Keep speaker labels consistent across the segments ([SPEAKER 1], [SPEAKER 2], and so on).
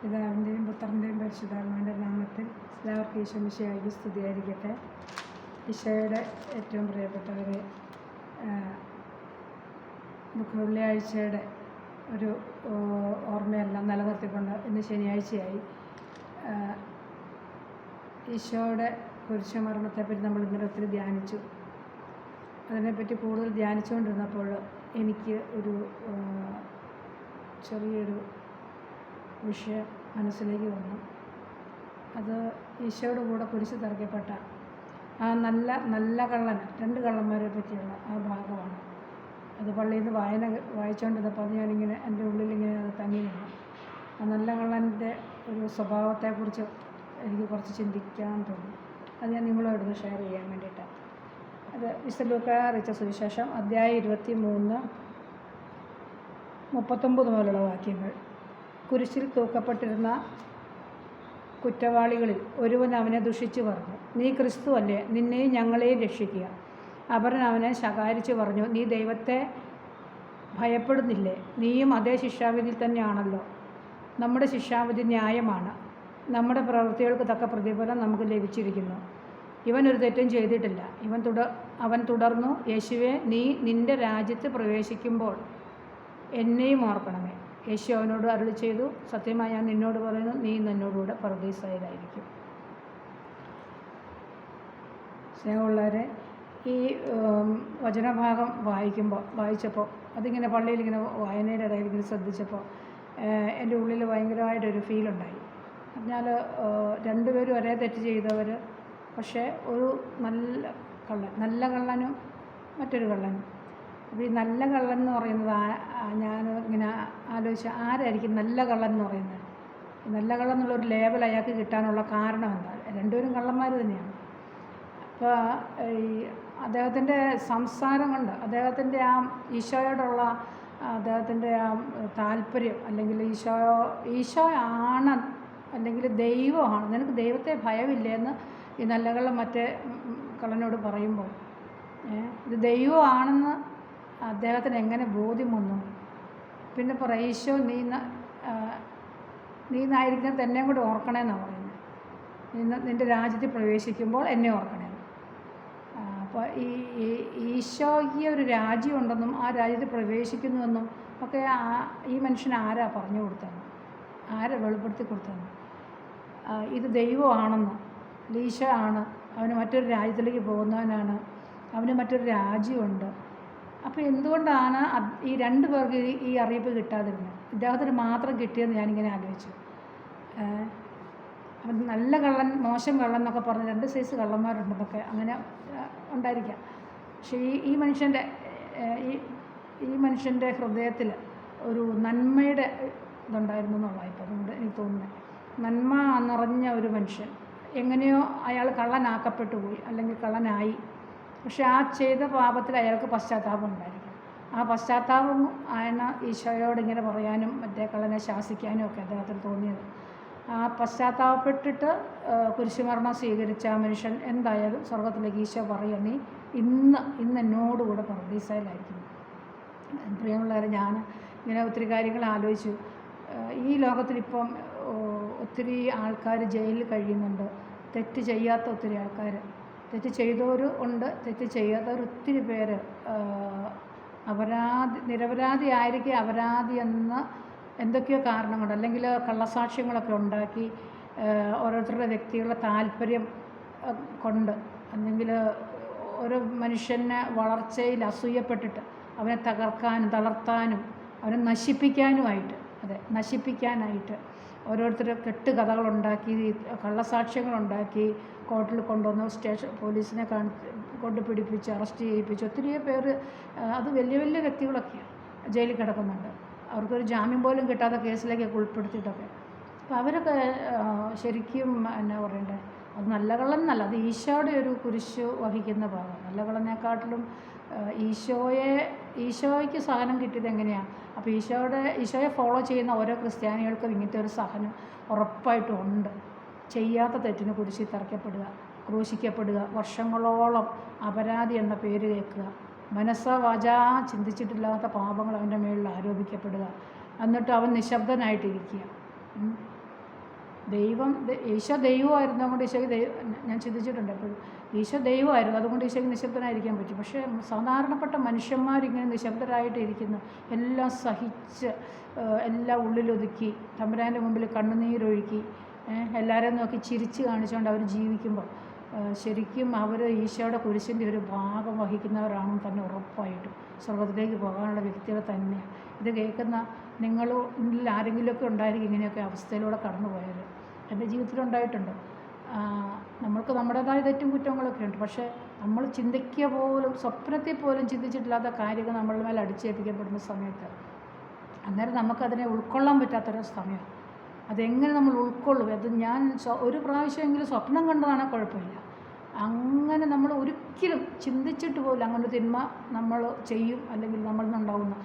[SPEAKER 1] പിതാവിൻ്റെയും പുത്രൻ്റെയും പരിശുദ്ധാത്മാവിൻ്റെ നാമത്തിൽ എല്ലാവർക്കും ഈശോ മിശിഹായ്ക്ക് സ്തുതിയായിരിക്കട്ടെ. ഈശോയുടെ ഏറ്റവും പ്രിയപ്പെട്ടവരെ, വെള്ളിയാഴ്ചയുടെ ഒരു ഓർമ്മയെല്ലാം നിലനിർത്തിക്കൊണ്ട് ഇന്ന് ശനിയാഴ്ചയായി. ഈശോയുടെ കുരിശുമരണത്തെപ്പറ്റി നമ്മൾ ഇന്നലെ ഒത്തിരി ധ്യാനിച്ചു. അതിനെപ്പറ്റി കൂടുതൽ ധ്യാനിച്ചുകൊണ്ടിരുന്നപ്പോൾ എനിക്ക് ഒരു ചെറിയൊരു വിഷയം മനസ്സിലേക്ക് വന്നു. അത് ഈശോയുടെ കൂടെ കുരിശ് തറയ്ക്കപ്പെട്ട ആ നല്ല കള്ളന്, രണ്ട് കള്ളന്മാരെ പറ്റിയുള്ള ആ ഭാഗമാണ്. അത് പള്ളിയിൽ നിന്ന് വായിച്ചുകൊണ്ടിരുന്നപ്പോൾ അത് ഞാനിങ്ങനെ എൻ്റെ ഉള്ളിലിങ്ങനെ അത് തങ്ങി നിന്നു. ആ നല്ല കള്ളൻ്റെ ഒരു സ്വഭാവത്തെക്കുറിച്ച് എനിക്ക് കുറച്ച് ചിന്തിക്കാൻ തോന്നി. അത് ഞാൻ നിങ്ങളോടൊന്ന് ഷെയർ ചെയ്യാൻ വേണ്ടിയിട്ടാണ്. അത് വിശുദ്ധ ലൂക്കാ അറിയിച്ച സുവിശേഷം അധ്യായം 23-39 മുതലുള്ള വാക്യങ്ങൾ. കുരിശിൽ തൂക്കപ്പെട്ടിരുന്ന കുറ്റവാളികളിൽ ഒരുവൻ അവനെ ദുഷിച്ചു പറഞ്ഞു, നീ ക്രിസ്തു അല്ലേ, നിന്നെയും ഞങ്ങളെയും രക്ഷിക്കുക. അപരൻ അവനെ ശകാരിച്ചു പറഞ്ഞു, നീ ദൈവത്തെ ഭയപ്പെടുന്നില്ലേ, നീയും അതേ ശിക്ഷാവിധിയിൽ തന്നെയാണല്ലോ. നമ്മുടെ ശിക്ഷാവിധി ന്യായമാണ്, നമ്മുടെ പ്രവൃത്തികൾക്ക് തക്ക പ്രതിഫലം നമുക്ക് ലഭിച്ചിരിക്കുന്നു. ഇവൻ ഒരു തെറ്റും ചെയ്തിട്ടില്ല. അവൻ തുടർന്നു, യേശുവേ, നീ നിൻ്റെ രാജ്യത്ത് പ്രവേശിക്കുമ്പോൾ എന്നെയും ഓർക്കണമേ. യേശു അവനോട് അരുളി ചെയ്തു, സത്യമായി ഞാൻ നിന്നോട് പറയുന്നു, നീ എന്നോടുകൂടെ പറുദീസയിലായിരിക്കും. സ്നേഹമുള്ളവരെ, ഈ വചനഭാഗം വായിച്ചപ്പോൾ അതിങ്ങനെ പള്ളിയിൽ ഇങ്ങനെ വായനയുടെ ഇടയിൽ ഇങ്ങനെ ശ്രദ്ധിച്ചപ്പോൾ എൻ്റെ ഉള്ളിൽ ഭയങ്കരമായിട്ടൊരു ഫീലുണ്ടായി. പറഞ്ഞാൽ രണ്ടുപേരും ഒരേ തെറ്റ് ചെയ്തവർ, പക്ഷേ ഒരു നല്ല കള്ളനും മറ്റൊരു കള്ളനും. അപ്പോൾ ഈ നല്ല കള്ളൻ എന്ന് പറയുന്നത് ഞാൻ ഇങ്ങനെ ആലോചിച്ച്, ആരായിരിക്കും നല്ല കള്ളൻ എന്ന് പറയുന്നത്? നല്ല കള്ളൻ എന്നുള്ളൊരു ലേബൽ അയാൾക്ക് കിട്ടാനുള്ള കാരണം എന്താ? രണ്ടുപേരും കള്ളന്മാർ തന്നെയാണ്. അപ്പോൾ ഈ അദ്ദേഹത്തിൻ്റെ സംസാരം കൊണ്ട്, അദ്ദേഹത്തിൻ്റെ ആ ഈശോയോടുള്ള അദ്ദേഹത്തിൻ്റെ ആ താല്പര്യം, അല്ലെങ്കിൽ ഈശോ ആണ് അല്ലെങ്കിൽ ദൈവമാണ്, നിനക്ക് ദൈവത്തെ ഭയമില്ലെന്ന് ഈ നല്ല കള്ളൻ മറ്റേ കള്ളനോട് പറയുമ്പോൾ ഇത് ദൈവമാണെന്ന് അദ്ദേഹത്തിന് എങ്ങനെ ബോധ്യം വന്നു? പിന്നെ പറയും, ഈശോ നീ നായിരിക്കുന്നത് എന്നെ കൂടെ ഓർക്കണമെന്നാണ് പറയുന്നത്. നിൻ്റെ രാജ്യത്തിൽ പ്രവേശിക്കുമ്പോൾ എന്നെ ഓർക്കണമെന്ന്. അപ്പോൾ ഈശോയ്ക്ക് ഒരു രാജ്യമുണ്ടെന്നും ആ രാജ്യത്തിൽ പ്രവേശിക്കുന്നുവെന്നും ഒക്കെ ഈ മനുഷ്യൻ ആരാ പറഞ്ഞു കൊടുത്തതെന്ന്, ആരാ വെളിപ്പെടുത്തി കൊടുത്തതെന്ന്? ഇത് ദൈവമാണെന്ന്, ഈശോ ആണ്, അവന് മറ്റൊരു രാജ്യത്തിലേക്ക് പോകുന്നവനാണ്, അവന് മറ്റൊരു രാജ്യമുണ്ട്. അപ്പോൾ എന്തുകൊണ്ടാണ് ഈ രണ്ട് പേർക്ക് ഈ അറിയിപ്പ് കിട്ടാതിരുന്നത്? ഇദ്ദേഹത്തിന് മാത്രം കിട്ടിയെന്ന് ഞാനിങ്ങനെ ആലോചിച്ചു. അപ്പം നല്ല കള്ളൻ, മോശം കള്ളൻ എന്നൊക്കെ പറഞ്ഞ് രണ്ട് സൈസ് കള്ളന്മാരുണ്ടെന്നൊക്കെ അങ്ങനെ ഉണ്ടായിരിക്കാം. പക്ഷേ ഈ മനുഷ്യൻ്റെ ഹൃദയത്തിൽ ഒരു നന്മയുടെ ഇതുണ്ടായിരുന്നു എന്നുള്ളതാണ് ഇപ്പം അതുകൊണ്ട് എനിക്ക് തോന്നുന്നത്. നന്മ നിറഞ്ഞ ഒരു മനുഷ്യൻ. എങ്ങനെയോ അയാൾ കള്ളനാക്കപ്പെട്ടു പോയി, അല്ലെങ്കിൽ കള്ളനായി. പക്ഷെ ആ ചെയ്ത പാപത്തിൽ അയാൾക്ക് പശ്ചാത്താപം ഉണ്ടായിരിക്കും. ആ പശ്ചാത്താപം ആണ് ഈശോയോട് ഇങ്ങനെ പറയാനും മറ്റേ കള്ളനെ ശാസിക്കാനും ഒക്കെ അദ്ദേഹത്തിന് തോന്നിയത്. ആ പശ്ചാത്താപപ്പെട്ടിട്ട് കുരിശുമരണം സ്വീകരിച്ച ആ മനുഷ്യൻ എന്തായാലും സ്വർഗത്തിലേക്ക് ഈശോ പറയുക, നീ ഇന്ന് എന്നോടുകൂടെ പറുദീസയിലായിരിക്കും. പ്രിയമുള്ളവരെ, ഞാൻ ഇങ്ങനെ ഒത്തിരി കാര്യങ്ങൾ ആലോചിച്ചു. ഈ ലോകത്തിലിപ്പം ഒത്തിരി ആൾക്കാർ ജയിലിൽ കഴിയുന്നുണ്ട്. തെറ്റ് ചെയ്യാത്ത ഒത്തിരി ആൾക്കാർ, തെറ്റ് ചെയ്തവരും ഉണ്ട്, തെറ്റ് ചെയ്യാത്തവർ ഒത്തിരി പേര്. നിരപരാധി ആയിരിക്കും, അപരാധി എന്ന് എന്തൊക്കെയോ കാരണം കൊണ്ട്, അല്ലെങ്കിൽ കള്ളസാക്ഷ്യങ്ങളൊക്കെ ഉണ്ടാക്കി ഓരോരുത്തരുടെ വ്യക്തികളുടെ താല്പര്യം കൊണ്ട്, അല്ലെങ്കിൽ ഓരോ മനുഷ്യനെ വളർച്ചയിൽ അസൂയപ്പെട്ടിട്ട് അവനെ തകർക്കാനും തളർത്താനും അവനെ നശിപ്പിക്കാനായിട്ട് ഓരോരുത്തർ കെട്ടുകഥകളുണ്ടാക്കി, കള്ളസാക്ഷ്യങ്ങളുണ്ടാക്കി കോർട്ടിൽ കൊണ്ടുവന്ന് പോലീസിനെ കൊണ്ട് പിടിപ്പിച്ച് അറസ്റ്റ് ചെയ്യിപ്പിച്ച് ഒത്തിരി പേര്, അത് വലിയ വലിയ വ്യക്തികളൊക്കെയാണ് ജയിലിൽ കിടക്കുന്നുണ്ട്. അവർക്കൊരു ജാമ്യം പോലും കിട്ടാത്ത കേസിലേക്കൊക്കെ ഉൾപ്പെടുത്തിയിട്ടൊക്കെ. അപ്പോൾ അവരൊക്കെ ശരിക്കും എന്നാ പറയണ്ടേ, അത് നല്ല കള്ളൻ എന്നല്ല, അത് ഈശോയുടെ ഒരു കുരിശ് വഹിക്കുന്ന ഭാഗം. നല്ല കള്ളനെക്കാട്ടിലും ഈശോയ്ക്ക് സഹനം കിട്ടിയത് എങ്ങനെയാണ്? അപ്പോൾ ഈശോയെ ഫോളോ ചെയ്യുന്ന ഓരോ ക്രിസ്ത്യാനികൾക്കും ഇങ്ങനത്തെ ഒരു സഹനം ഉറപ്പായിട്ടും ഉണ്ട്. ചെയ്യാത്ത തെറ്റിന് കുരിശിൽ തറയ്ക്കപ്പെടുക, ക്രൂശിക്കപ്പെടുക, വർഷങ്ങളോളം അപരാധി എന്ന പേര് കേൾക്കുക, മനസ്സാ ചിന്തിച്ചിട്ടില്ലാത്ത പാപങ്ങൾ അവൻ്റെ മേളിൽ ആരോപിക്കപ്പെടുക, എന്നിട്ട് അവൻ നിശബ്ദനായിട്ടിരിക്കുക. ഈശോ ദൈവമായിരുന്നു, അതുകൊണ്ട് ഈശോയ്ക്ക് ഞാൻ ചിന്തിച്ചിട്ടുണ്ട് എപ്പോഴും. ഈശോ ദൈവമായിരുന്നു, അതുകൊണ്ട് ഈശോയ്ക്ക് നിശബ്ദനായിരിക്കാൻ പറ്റും. പക്ഷേ സാധാരണപ്പെട്ട മനുഷ്യന്മാരിങ്ങനെ നിശബ്ദരായിട്ട് ഇരിക്കുന്നു, എല്ലാം സഹിച്ച്, എല്ലാം ഉള്ളിലൊതുക്കി, തമ്പുരാൻ്റെ മുമ്പിൽ കണ്ണുനീരൊഴുക്കി, എല്ലാവരെയും നോക്കി ചിരിച്ച് കാണിച്ചുകൊണ്ട് അവർ ജീവിക്കുമ്പോൾ ശരിക്കും അവർ ഈശോയുടെ കുരിശിൻ്റെ ഒരു ഭാഗം വഹിക്കുന്നവരാണെന്ന് തന്നെ ഉറപ്പായിട്ടും സ്വർഗത്തിലേക്ക് പോകാനുള്ള വ്യക്തികൾ തന്നെയാണ്. ഇത് കേൾക്കുന്ന നിങ്ങളിൽ ആരെങ്കിലുമൊക്കെ ഉണ്ടായിരിക്കും ഇങ്ങനെയൊക്കെ അവസ്ഥയിലൂടെ കടന്നു പോയത്. എൻ്റെ ജീവിതത്തിലുണ്ടായിട്ടുണ്ട്. നമ്മൾക്ക് നമ്മുടേതായ തെറ്റും കുറ്റങ്ങളൊക്കെ ഉണ്ട്. പക്ഷേ നമ്മൾ ചിന്തിക്കുക പോലും, സ്വപ്നത്തിൽ പോലും ചിന്തിച്ചിട്ടില്ലാത്ത കാര്യങ്ങൾ നമ്മളുടെ മേലെ അടിച്ചേൽപ്പിക്കപ്പെടുന്ന സമയത്ത് അന്നേരം നമുക്കതിനെ ഉൾക്കൊള്ളാൻ പറ്റാത്തൊരു സമയം. അതെങ്ങനെ നമ്മൾ ഉൾക്കൊള്ളും? അത് ഞാൻ ഒരു പ്രാവശ്യമെങ്കിലും സ്വപ്നം കണ്ടതാണെങ്കിൽ കുഴപ്പമില്ല. അങ്ങനെ നമ്മൾ ഒരിക്കലും ചിന്തിച്ചിട്ട് പോലും അങ്ങനെ തിന്മ നമ്മൾ ചെയ്യും അല്ലെങ്കിൽ നമ്മളിൽ നിന്നുണ്ടാകുന്ന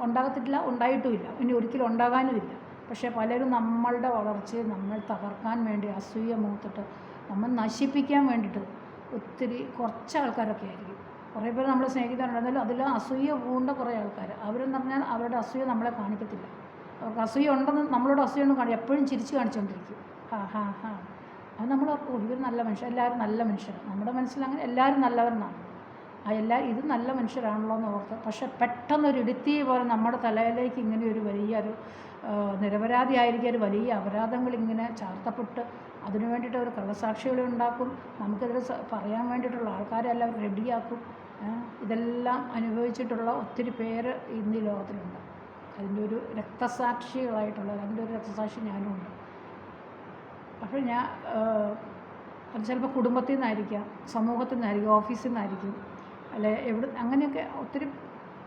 [SPEAKER 1] ഉണ്ടാകത്തില്ല, ഉണ്ടായിട്ടുമില്ല, ഇനി ഒരിക്കലും ഉണ്ടാകാനുമില്ല. പക്ഷേ പലരും നമ്മളുടെ വളർച്ചയെ നമ്മൾ തകർക്കാൻ വേണ്ടി അസൂയ മൂത്തിട്ട് നമ്മൾ നശിപ്പിക്കാൻ വേണ്ടിയിട്ട് ഒത്തിരി കുറച്ച് ആൾക്കാരൊക്കെ ആയിരിക്കും. കുറേ പേര് നമ്മളെ സ്നേഹിക്കാനുണ്ടെന്നാലും അതിൽ അസൂയ പൂണ്ട കുറേ ആൾക്കാർ. അവരെന്ന് പറഞ്ഞാൽ അവരുടെ അസൂയ നമ്മളെ കാണിക്കത്തില്ല. അവർക്ക് അസൂയ ഉണ്ടെന്ന് നമ്മളോട് അസൂയൊന്നും എപ്പോഴും ചിരിച്ച് കാണിച്ചുകൊണ്ടിരിക്കും. ഹാ അത് നമ്മൾ ഇവർ നല്ല മനുഷ്യർ, എല്ലാവരും നല്ല മനുഷ്യരാണ്. നമ്മുടെ മനസ്സിലങ്ങനെ എല്ലാവരും നല്ലവരെന്നാണ്. ഇത് നല്ല മനുഷ്യരാണല്ലോ എന്ന് ഓർത്ത്. പക്ഷെ പെട്ടെന്നൊരു ഇടുത്തി പോലെ നമ്മുടെ തലയിലേക്ക് ഇങ്ങനെ ഒരു വലിയൊരു നിരപരാധിയായിരിക്കും ഒരു വലിയ അപരാധങ്ങൾ ഇങ്ങനെ ചാർത്തപ്പെട്ട് അതിനു വേണ്ടിയിട്ട് ഒരു കള്ളസാക്ഷികളെ ഉണ്ടാക്കും. നമുക്കതിൽ പറയാൻ വേണ്ടിയിട്ടുള്ള ആൾക്കാരെ എല്ലാം റെഡിയാക്കും. ഇതെല്ലാം അനുഭവിച്ചിട്ടുള്ള ഒത്തിരി പേര് ഇന്ന് ഈ ലോകത്തിലുണ്ട്. അതിൻ്റെ ഒരു രക്തസാക്ഷികളായിട്ടുള്ളത്, അതിൻ്റെ ഒരു രക്തസാക്ഷി ഞാനും ഉണ്ട്. അപ്പോൾ അത് ചിലപ്പോൾ കുടുംബത്തിൽ നിന്നായിരിക്കാം, സമൂഹത്തിൽ നിന്നായിരിക്കും, ഓഫീസിൽ നിന്നായിരിക്കും, അല്ലെ അങ്ങനെയൊക്കെ ഒത്തിരി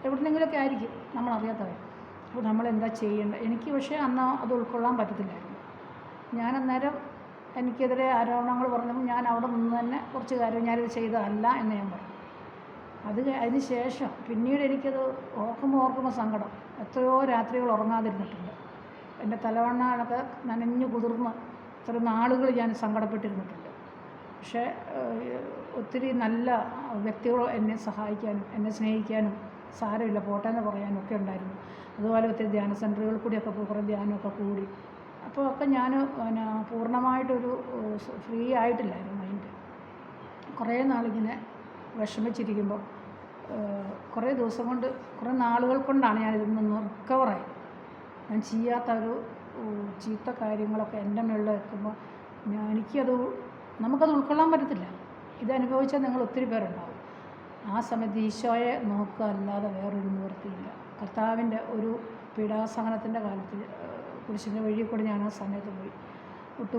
[SPEAKER 1] എവിടെന്നെങ്കിലുമൊക്കെ ആയിരിക്കും നമ്മളറിയാത്തവർ. അപ്പോൾ നമ്മളെന്താ ചെയ്യേണ്ടത്? എനിക്ക് പക്ഷേ അന്ന് അത് ഉൾക്കൊള്ളാൻ പറ്റത്തില്ലായിരുന്നു. ഞാൻ അന്നേരം എനിക്കെതിരെ ആരോപണങ്ങൾ പറഞ്ഞപ്പോൾ ഞാൻ അവിടെ നിന്ന് തന്നെ കുറച്ച് കാര്യം ഞാനിത് ചെയ്തതല്ല എന്ന് ഞാൻ പറഞ്ഞു. അതിന് ശേഷം പിന്നീട് എനിക്കത് ഓർക്കുമ്പോൾ സങ്കടം. എത്രയോ രാത്രികൾ ഉറങ്ങാതിരുന്നിട്ടുണ്ട്. എൻ്റെ തലവണ്ണാനൊക്കെ നനഞ്ഞു കുതിർന്ന് എത്ര നാളുകൾ ഞാൻ സങ്കടപ്പെട്ടിരുന്നിട്ടുണ്ട്. പക്ഷേ ഒത്തിരി നല്ല വ്യക്തികൾ എന്നെ സഹായിക്കാനും എന്നെ സ്നേഹിക്കാനും സാരമില്ല പോട്ടെ എന്ന് പറയാനും ഒക്കെ ഉണ്ടായിരുന്നു. അതുപോലെ ഒത്തിരി ധ്യാന സെൻറ്ററുകളിൽ കൂടിയൊക്കെ കുറേ ധ്യാനമൊക്കെ കൂടി. അപ്പോൾ ഒക്കെ ഞാൻ പൂർണ്ണമായിട്ടൊരു ഫ്രീ ആയിട്ടില്ലായിരുന്നു മൈൻഡ്. കുറേ നാളിങ്ങനെ വിഷമിച്ചിരിക്കുമ്പോൾ കുറേ ദിവസം കൊണ്ട്, കുറേ നാളുകൾ കൊണ്ടാണ് ഞാനിതിൽ നിന്ന് റിക്കവറായി. ഞാൻ ചെയ്യാത്ത ഒരു ചീത്ത കാര്യങ്ങളൊക്കെ എൻ്റെ മുകളിൽ വെക്കുമ്പോൾ നമുക്കത് ഉൾക്കൊള്ളാൻ പറ്റത്തില്ല. ഇതനുഭവിച്ചാൽ നിങ്ങൾ ഒത്തിരി പേരുണ്ടാവും. ആ സമയത്ത് ഈശോയെ നോക്കുക അല്ലാതെ വേറൊരു നിവൃത്തിയില്ല. കർത്താവിൻ്റെ ഒരു പീഡാസഹനത്തിൻ്റെ കാലത്ത് കുരിശിൻ്റെ വഴിയിൽ കൂടി ഞാൻ ആ സമയത്ത് പോയി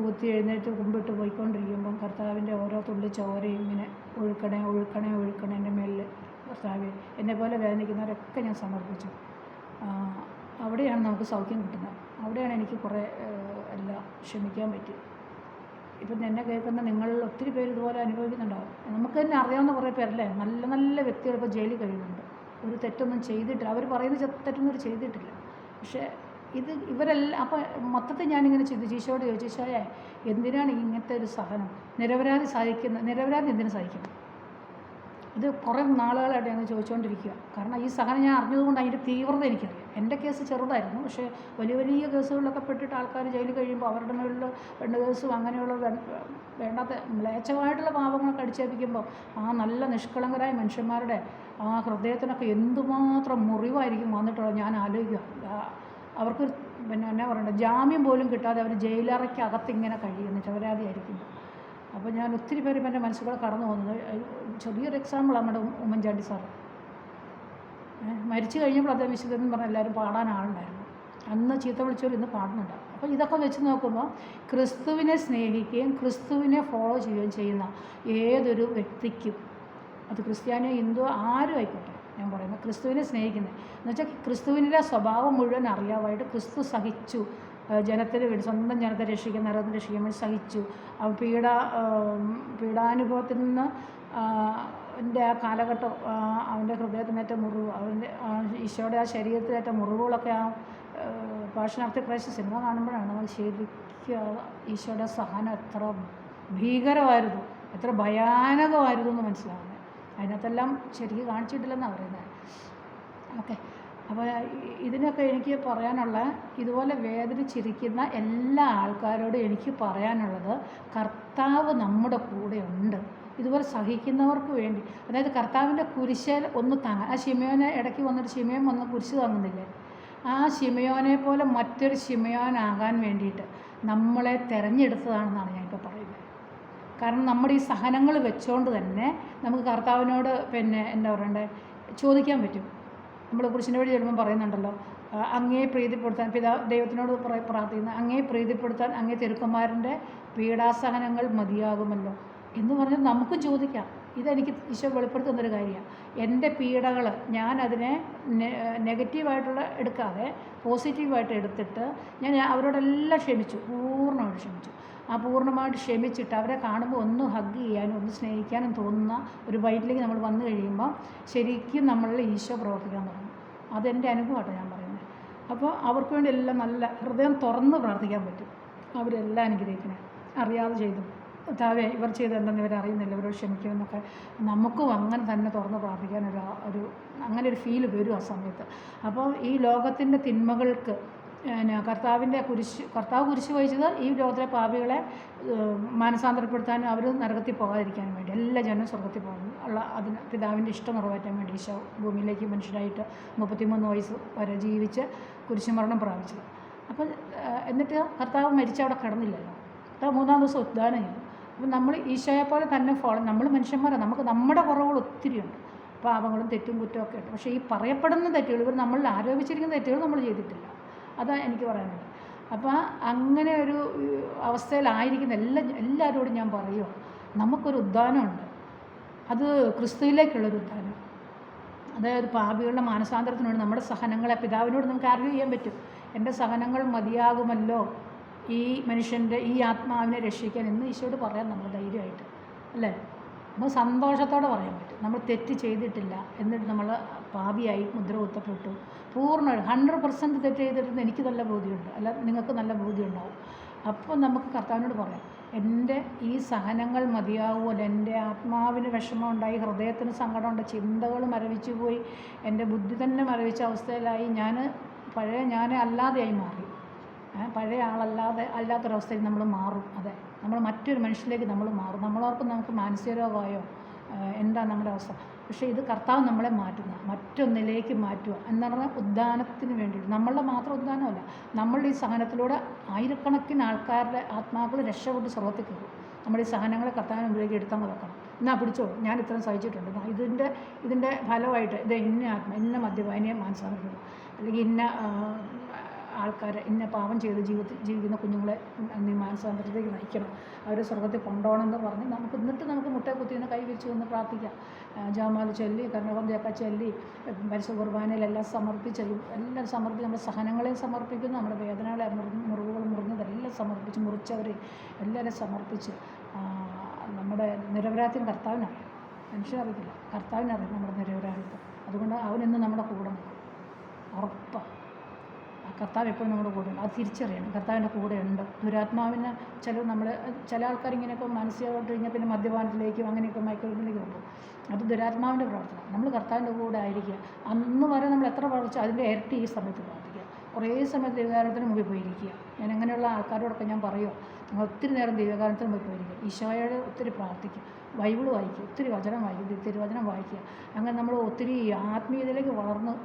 [SPEAKER 1] കുത്തി എഴുന്നേറ്റ് കുമ്പിട്ട് പോയിക്കൊണ്ടിരിക്കുമ്പം കർത്താവിൻ്റെ ഓരോ തുള്ളി ചോരയും ഇങ്ങനെ ഒഴുക്കണേ എൻ്റെ മേലിൽ. കർത്താവെ, എന്നെപ്പോലെ വേദനിക്കുന്നവരൊക്കെ ഞാൻ സമർപ്പിച്ചു. അവിടെയാണ് നമുക്ക് സൗഖ്യം കിട്ടുന്നത്. അവിടെയാണ് എനിക്ക് കുറേ എല്ലാം ക്ഷമിക്കാൻ പറ്റി. ഇപ്പം എന്നെ കേൾക്കുന്ന നിങ്ങളിൽ ഒത്തിരി പേര് ഇതുപോലെ അനുഭവിക്കുന്നുണ്ടാവും. നമുക്ക് തന്നെ അറിയാവുന്ന കുറേ പേരല്ലേ, നല്ല നല്ല വ്യക്തികൾ ഇപ്പോൾ ജയിലിൽ കഴിയുന്നുണ്ട്. ഒരു തെറ്റൊന്നും ചെയ്തിട്ടില്ല, അവർ പറയുന്ന തെറ്റൊന്നും ചെയ്തിട്ടില്ല. പക്ഷേ ഇവരെല്ലാം അപ്പോൾ മൊത്തത്തിൽ ഞാനിങ്ങനെ ചിന്തിച്ചു, ഈശോയോട് ചോദിച്ചു, ഈശോയെ എന്തിനാണ് ഇങ്ങനത്തെ ഒരു സഹനം? നിരപരാധി എന്തിനു സഹിക്കണം? ഇത് കുറേ നാളുകളായിട്ട് ഞങ്ങൾ ചോദിച്ചുകൊണ്ടിരിക്കുക. കാരണം ഈ സഹനം ഞാൻ അറിഞ്ഞതുകൊണ്ട് അതിൻ്റെ തീവ്രത എനിക്കറിയാം. എൻ്റെ കേസ് ചെറുതായിരുന്നു, പക്ഷേ വലിയ വലിയ കേസുകളിലൊക്കെ പെട്ടിട്ട് ആൾക്കാർ ജയിലിൽ കഴിയുമ്പോൾ അവരുടെ മേളിൽ 2 കേസും അങ്ങനെയുള്ള വേണ്ടാത്ത മ്ലേച്ഛമായിട്ടുള്ള പാപങ്ങളൊക്കെ അടിച്ചേൽപ്പിക്കുമ്പോൾ ആ നല്ല നിഷ്കളങ്കരായ മനുഷ്യന്മാരുടെ ആ ഹൃദയത്തിനൊക്കെ എന്തുമാത്രം മുറിവായിരിക്കും വന്നിട്ടുള്ളത് ഞാൻ ആലോചിക്കുക. അവർക്ക് എന്നാ പറയണ്ടത്, ജാമ്യം പോലും കിട്ടാതെ അവർ ജയിലറയ്ക്കകത്ത് ഇങ്ങനെ കഴിയുന്നു നിരപരാധിയായിരിക്കുന്നു. അപ്പോൾ ഞാൻ ഒത്തിരി പേര് ഇപ്പം എൻ്റെ മനസ്സിലൂടെ കടന്നു പോകുന്നത്. ചെറിയൊരു എക്സാമ്പിൾ നമ്മുടെ ഉമ്മൻചാണ്ടി സാറ് മരിച്ചു കഴിഞ്ഞപ്പോൾ അദ്ദേഹം വിശുദ്ധൻ പറഞ്ഞാൽ എല്ലാവരും പാടാൻ ആളുണ്ടായിരുന്നു. അന്ന് ചീത്ത വിളിച്ചവർ ഇന്ന് പാടുന്നുണ്ട്. അപ്പോൾ ഇതൊക്കെ വെച്ച് നോക്കുമ്പോൾ ക്രിസ്തുവിനെ സ്നേഹിക്കുകയും ക്രിസ്തുവിനെ ഫോളോ ചെയ്യുകയും ചെയ്യുന്ന ഏതൊരു വ്യക്തിക്കും, അത് ക്രിസ്ത്യാനിയോ ഹിന്ദുവോ ആരും ആയിക്കോട്ടെ, ഞാൻ പറയുന്നത് ക്രിസ്തുവിനെ സ്നേഹിക്കുന്നത് എന്നുവെച്ചാൽ ക്രിസ്തുവിൻ്റെ സ്വഭാവം മുഴുവൻ അറിയാമായിട്ട് ക്രിസ്തു സഹിച്ചു, ജനത്തിന് വേണ്ടി, സ്വന്തം ജനത്തെ രക്ഷിക്കാൻ, നരകത്തെ രക്ഷിക്കാൻ വേണ്ടി സഹിച്ചു. പീഡാനുഭവത്തിൽ നിന്ന് അവൻ്റെ ആ കാലഘട്ടം, അവൻ്റെ ഹൃദയത്തിനേറ്റ മുറിവ്, അവൻ്റെ ഈശോയുടെ ആ ശരീരത്തിലേറ്റ മുറിവുകളൊക്കെ ആ passion of the Christ cinema കാണുമ്പോഴാണ് നമ്മൾ ശരിക്കും ഈശോയുടെ സഹനം എത്ര ഭീകരമായിരുന്നു, എത്ര ഭയാനകമായിരുന്നു എന്ന് മനസ്സിലാവുന്നത്. അതിനകത്തെല്ലാം ശരിക്കും കാണിച്ചിട്ടില്ലെന്നാണ് പറയുന്നത്. ഓക്കെ, അപ്പോൾ ഇതിനൊക്കെ എനിക്ക് പറയാനുള്ള, ഇതുപോലെ വേദനിച്ചിരിക്കുന്ന എല്ലാ ആൾക്കാരോടും എനിക്ക് പറയാനുള്ളത്, കർത്താവ് നമ്മുടെ കൂടെ ഉണ്ട്. ഇതുപോലെ സഹിക്കുന്നവർക്ക് വേണ്ടി, അതായത് കർത്താവിൻ്റെ കുരിശിൽ ഒന്ന് താങ്ങാൻ. ആ ശിമയോനെ ഇടയ്ക്ക് വന്നിട്ട് ശിമയോൻ വന്ന് കുരിശ് താങ്ങുന്നില്ലേ, ആ ശിമയോനെ പോലെ മറ്റൊരു ശിമയോനാകാൻ വേണ്ടിയിട്ട് നമ്മളെ തിരഞ്ഞെടുത്തതാണെന്നാണ് ഞാനിപ്പോൾ പറയുന്നത്. കാരണം നമ്മുടെ ഈ സഹനങ്ങൾ വെച്ചുകൊണ്ട് തന്നെ നമുക്ക് കർത്താവിനോട് എന്താ പറയണ്ടേ, ചോദിക്കാൻ പറ്റും. നമ്മൾ കുരിശിൻ്റെ വഴി ചെല്ലുമ്പം പറയുന്നുണ്ടല്ലോ, അങ്ങേ പ്രീതിപ്പെടുത്താൻ ദൈവത്തിനോട് പ്രാർത്ഥിക്കുന്ന, അങ്ങേ പ്രീതിപ്പെടുത്താൻ അങ്ങേ തിരുക്കുമാരൻ്റെ പീഡാസഹനങ്ങൾ മതിയാകുമല്ലോ എന്ന് പറഞ്ഞാൽ നമുക്കും ചോദിക്കാം. ഇതെനിക്ക് ഈശോ വെളിപ്പെടുത്തുന്നൊരു കാര്യമാണ്. എൻ്റെ പീഡകൾ ഞാനതിനെ നെഗറ്റീവായിട്ടുള്ള എടുക്കാതെ പോസിറ്റീവായിട്ട് എടുത്തിട്ട് ഞാൻ അവരോടെല്ലാം ക്ഷമിച്ചു, പൂർണ്ണമായിട്ട് ക്ഷമിച്ചു. ആ പൂർണ്ണമായിട്ട് ക്ഷമിച്ചിട്ട് അവരെ കാണുമ്പോൾ ഒന്ന് ഹഗ് ചെയ്യാനും ഒന്ന് സ്നേഹിക്കാനും തോന്നുന്ന ഒരു വൈറ്റിലേക്ക് നമ്മൾ വന്നു കഴിയുമ്പോൾ ശരിക്കും നമ്മളിൽ ഈശോ പ്രവർത്തിക്കാൻ തുടങ്ങും. അതെൻ്റെ അനുഭവമായിട്ടാണ് ഞാൻ പറയുന്നത്. അപ്പോൾ അവർക്ക് വേണ്ടി എല്ലാം നല്ല ഹൃദയം തുറന്ന് പ്രാർത്ഥിക്കാൻ പറ്റും. അവരെല്ലാം അനുഗ്രഹിക്കണേ. അറിയാതെ ചെയ്തു താവേ ഇവർ ചെയ്തെന്തെന്ന് ഇവർ അറിയുന്നില്ല, ഇവരോട് ക്ഷമിക്കുമെന്നൊക്കെ നമുക്കും അങ്ങനെ തന്നെ തുറന്ന് പ്രാർത്ഥിക്കാനൊരു അങ്ങനെ ഒരു ഫീൽ വരും ആ സമയത്ത്. അപ്പോൾ ഈ ലോകത്തിൻ്റെ തിന്മകൾക്ക് കർത്താവ് കുരിശ് വഹിച്ചത് ഈ ലോകത്തിലെ പാപികളെ മാനസാന്തരപ്പെടുത്താനും അവർ നരകത്തിൽ പോകാതിരിക്കാനും വേണ്ടി, എല്ലാ ജനം സ്വർഗത്തിൽ പോകുന്നു ഉള്ള അതിന് പിതാവിൻ്റെ ഇഷ്ടം നിറവേറ്റാൻ വേണ്ടി ഈശോ ഭൂമിയിലേക്ക് മനുഷ്യരായിട്ട് 33 വയസ്സ് വരെ ജീവിച്ച് കുരിശുമരണം പ്രാപിച്ചത്. അപ്പം എന്നിട്ട് കർത്താവ് മരിച്ചവിടെ കിടന്നില്ലല്ലോ, കർത്താവ് 3-ാം ദിവസം ഉദ്ധാനം ചെയ്തു. അപ്പം നമ്മൾ ഈശോയെ പോലെ തന്നെ നമ്മൾ മനുഷ്യന്മാരാണ്, നമുക്ക് നമ്മുടെ കുറവുകൾ ഒത്തിരിയുണ്ട്, പാപങ്ങളും തെറ്റും കുറ്റമൊക്കെ ഉണ്ട്. പക്ഷേ ഈ പറയപ്പെടുന്ന തെറ്റുകൾ, ഇവർ നമ്മളിൽ ആരോപിച്ചിരിക്കുന്ന തെറ്റുകൾ നമ്മൾ ചെയ്തിട്ടില്ല. അതാണ് എനിക്ക് പറയാനുള്ളത്. അപ്പോൾ അങ്ങനെ ഒരു അവസ്ഥയിലായിരിക്കുന്ന എല്ലാവരോടും ഞാൻ പറയുക, നമുക്കൊരു ഉദ്ധാനമുണ്ട്. അത് ക്രിസ്തുവിലേക്കുള്ളൊരു ഉദ്ധാനം. അതായത് പാപികളുടെ മാനസാന്തരത്തിന് വേണ്ടി നമ്മുടെ സഹനങ്ങളെ പിതാവിനോട് നമുക്ക് ആർഗ്യൂ ചെയ്യാൻ പറ്റും. എൻ്റെ സഹനങ്ങൾ മതിയാകുമല്ലോ ഈ മനുഷ്യൻ്റെ ഈ ആത്മാവിനെ രക്ഷിക്കാൻ എന്ന് ഈശോയോട് പറയാം നമ്മൾ ധൈര്യമായിട്ട്, അല്ലേ? നമുക്ക് സന്തോഷത്തോടെ പറയാൻ പറ്റും. നമ്മൾ തെറ്റ് ചെയ്തിട്ടില്ല, എന്നിട്ട് നമ്മൾ പാപിയായി മുദ്ര കുത്തപ്പെട്ടു, പൂർണ്ണമായിട്ട് 100% തെറ്റ് ചെയ്തിട്ടെന്ന് എനിക്ക് നല്ല ബോധ്യമുണ്ട്, അല്ല നിങ്ങൾക്ക് നല്ല ബോധ്യം ഉണ്ടാവും. അപ്പോൾ നമുക്ക് കർത്താവിനോട് പറയാം, എൻ്റെ ഈ സഹനങ്ങൾ മതിയാവുമല്ലോ, എൻ്റെ ആത്മാവിന് വിഷമം ഉണ്ടായി, ഹൃദയത്തിന് സങ്കടമുണ്ട്, ചിന്തകൾ മരവിച്ചു പോയി, എൻ്റെ ബുദ്ധി തന്നെ മരവിച്ച അവസ്ഥയിലായി, പഴയ ഞാൻ അല്ലാതെയായി മാറി, പഴയ അല്ലാത്തൊരവസ്ഥയിൽ നമ്മൾ മാറും. അതെ, നമ്മൾ മറ്റൊരു മനുഷ്യനിലേക്ക് നമ്മൾ മാറും. നമ്മളോർക്കും നമുക്ക് മാനസിക രോഗമായോ എന്താ നമ്മുടെ അവസ്ഥ. പക്ഷേ ഇത് കർത്താവ് നമ്മളെ മാറ്റുന്ന, മറ്റൊന്നിലേക്ക് മാറ്റുക എന്ന് പറഞ്ഞാൽ ഉദ്ധാനത്തിന് വേണ്ടിയിട്ട്. നമ്മളുടെ മാത്രം ഉദ്ധാനമല്ല, നമ്മളുടെ ഈ സഹനത്തിലൂടെ ആയിരക്കണക്കിന് ആൾക്കാരുടെ ആത്മാക്കൾ രക്ഷപ്പെട്ട് സ്വർഗത്തിൽ കയറും. നമ്മുടെ ഈ സഹനങ്ങളെ കർത്താവിന് മുമ്പിലേക്ക് എടുത്തങ്ങ് വെക്കണം. എന്നാ പിടിച്ചോ, ഞാൻ ഇത്രയും സഹിച്ചിട്ടുണ്ട്, ഇതിൻ്റെ ഫലമായിട്ട് ഇന്ന മദ്യപാനിയെ മാനസാന്തരപ്പെടും, അല്ലെങ്കിൽ ഇന്ന ആൾക്കാരെ, ഇന്ന പാപം ചെയ്ത് ജീവിക്കുന്ന കുഞ്ഞുങ്ങളെ നീ മാനസാന്തരത്തിലേക്ക് നയിക്കണം, അവരെ സ്വർഗത്തിൽ കൊണ്ടുപോകണമെന്ന് പറഞ്ഞ് എന്നിട്ട് നമുക്ക് മുട്ടയെ കുത്തിന്ന് കൈ വെച്ച് ഒന്ന് പ്രാർത്ഥിക്കാം. ജപമാല ചൊല്ലി, കർണവന്തിയൊക്കെ ചൊല്ലി, പരിശുദ്ധ കുർബാനയിലെല്ലാം എല്ലാം സമർപ്പിച്ച് നമ്മുടെ സഹനങ്ങളെയും സമർപ്പിക്കുന്നു, നമ്മുടെ വേദനകളെ മുറിവുകൾ മുറിഞ്ഞതെല്ലാം സമർപ്പിച്ച്, മുറിച്ചവരെ എല്ലാവരും സമർപ്പിച്ച് നമ്മുടെ നിരപരാധിത്വം കർത്താവിനറിയാം, മനുഷ്യരറിയില്ല, കർത്താവിനറിയാം നമ്മുടെ നിരപരാധിത്വം. അതുകൊണ്ട് അവനിന്ന് നമ്മുടെ കൂടെ നിൽക്കും, ഉറപ്പാണ്. കർത്താവ് എപ്പോഴും നമ്മുടെ കൂടെ ഉണ്ട്, അത് തിരിച്ചറിയണം. കർത്താവിൻ്റെ കൂടെ ഉണ്ട്. ദുരാത്മാവിന് ചില ആൾക്കാർ ഇങ്ങനെയൊക്കെ മാനസികമായിട്ട് കഴിഞ്ഞാൽ പിന്നെ മദ്യപാനത്തിലേക്കും അങ്ങനെയൊക്കെ മയക്കുമരുന്നിലേക്കും പോകും. അത് ദുരാത്മാവിൻ്റെ പ്രവർത്തനം. നമ്മൾ കർത്താവിൻ്റെ കൂടെ ആയിരിക്കുക. അന്ന് വരെ നമ്മൾ എത്ര പ്രവർത്തിച്ചോ അതിൻ്റെ ഇരട്ടി ഈ സമയത്ത് പ്രാർത്ഥിക്കുക. കുറേ സമയത്ത് ദൈവകാരണത്തിന് മുമ്പിൽ പോയിരിക്കുക. ഞാൻ അങ്ങനെയുള്ള ആൾക്കാരോടൊക്കെ ഞാൻ പറയുക, നിങ്ങൾ ഒത്തിരി നേരം ദൈവകാരണത്തിന് മുമ്പിൽ പോയിരിക്കുക, ഈശോയോട് ഒത്തിരി പ്രാർത്ഥിക്കുക, ബൈബിൾ വായിക്കുക, ഒത്തിരി വചനം വായിക്കുക, തിരുവചനം വായിക്കുക. അങ്ങനെ നമ്മൾ ഒത്തിരി ആത്മീയതയിലേക്ക്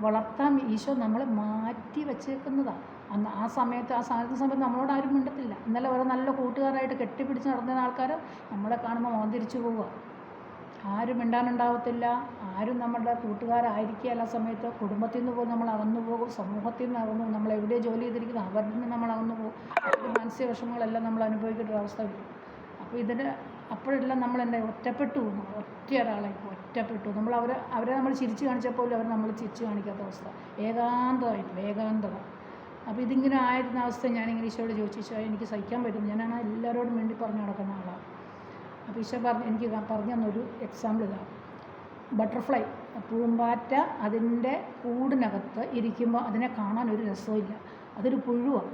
[SPEAKER 1] വളർത്താൻ ഈശോ നമ്മളെ മാറ്റി വച്ചേക്കുന്നതാണ്. അന്ന് ആ സമയത്ത് നമ്മളോട് ആരും മിണ്ടത്തില്ല. ഇന്നലെ വരെ നല്ല കൂട്ടുകാരായിട്ട് കെട്ടിപ്പിടിച്ച് നടന്ന ആൾക്കാർ നമ്മളെ കാണുമ്പോൾ മോൻ തിരിച്ചു പോവുക, ആരും മിണ്ടാനുണ്ടാവത്തില്ല, ആരും നമ്മുടെ കൂട്ടുകാരായിരിക്കുകയല്ല. ആ സമയത്ത് കുടുംബത്തിൽ നിന്ന് പോലും നമ്മൾ അകന്നു പോകും, സമൂഹത്തിൽ നിന്ന് അകന്നു, നമ്മൾ എവിടെ ജോലി ചെയ്തിരിക്കുന്നു അവരിൽ നിന്ന് നമ്മൾ അകന്നു പോകും. മാനസിക വിഷമങ്ങളെല്ലാം നമ്മൾ അനുഭവിക്കേണ്ട ഒരു അവസ്ഥ വരും. അപ്പോൾ അപ്പോഴെല്ലാം നമ്മൾ ഒറ്റപ്പെട്ടു പോകുന്നു, ഒറ്റപ്പെട്ടു. അവരെ നമ്മൾ ചിരിച്ചു കാണിച്ചപ്പോൾ അവർ നമ്മൾ ചിരിച്ചു കാണിക്കാത്ത അവസ്ഥ, ഏകാന്തത. അപ്പോൾ ഇതിങ്ങനെ ആയിരുന്ന അവസ്ഥ ഞാനിങ്ങനെ ഈശോയോട് ചോദിച്ചു, എനിക്ക് സഹിക്കാൻ പറ്റും, ഞാനാണ് എല്ലാവരോടും വേണ്ടി പറഞ്ഞു നടക്കുന്ന ആളാണ്. അപ്പോൾ ഈശോ എനിക്ക് പറഞ്ഞു തന്നൊരു എക്സാമ്പിൾ ഇതാണ്. ബട്ടർഫ്ലൈ, പൂമ്പാറ്റ അതിൻ്റെ കൂടിനകത്ത് ഇരിക്കുമ്പോൾ അതിനെ കാണാൻ ഒരു രസമില്ല, അതൊരു പുഴുവാണ്.